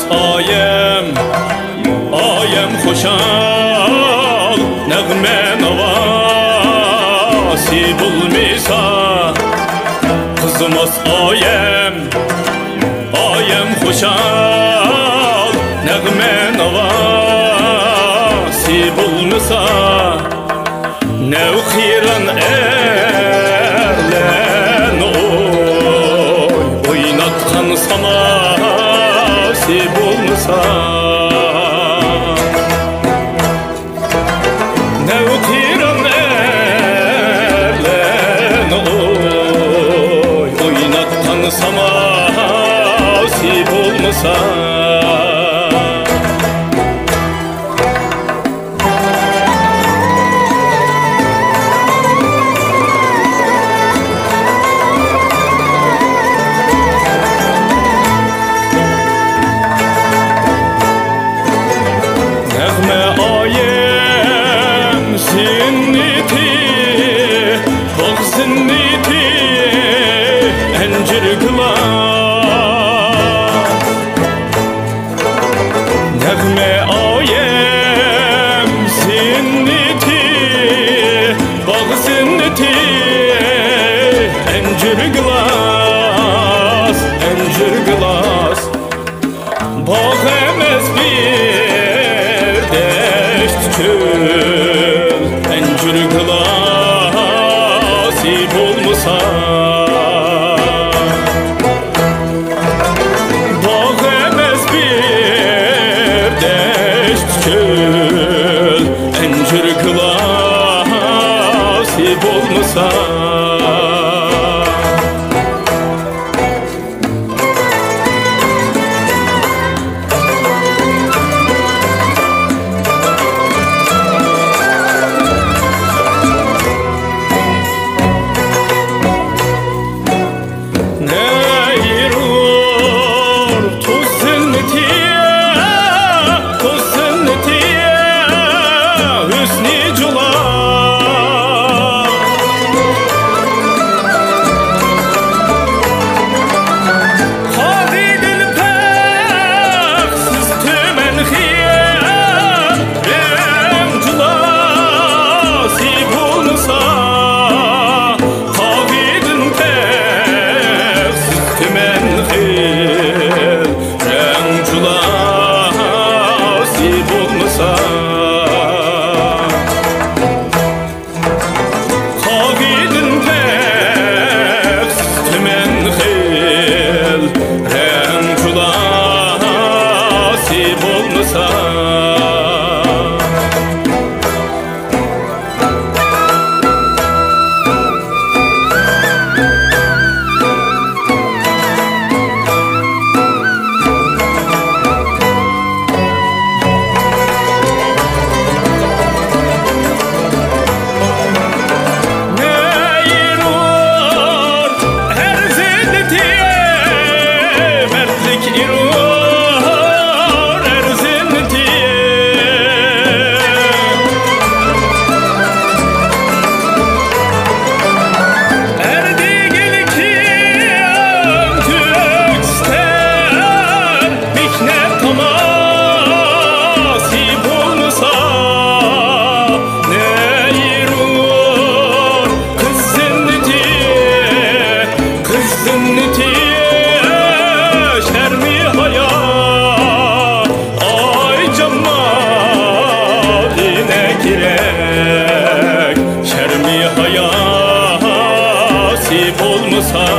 ayem, ayem hoşal, nəğmə navasi bulmisa. Kızımız ayem, ayem hoşal, nəğmə navasi bulmisa. Nev xiran erlen oy, oynatkan samasi bulmasa. Nev xiran erlen oy, oynatkan samasi bulmasa. Nəğmə ayem zinniti, bağ zinniti, əncir qılar. Nəğmə ayem zinniti, bağ zinniti, əncir qılas, əncir qılas. Bağ əməz bir deşt çöl, əncir qılası bulmasa. Bağ əməz bir deşt çöl, əncir qılası bulmasa. Olmasa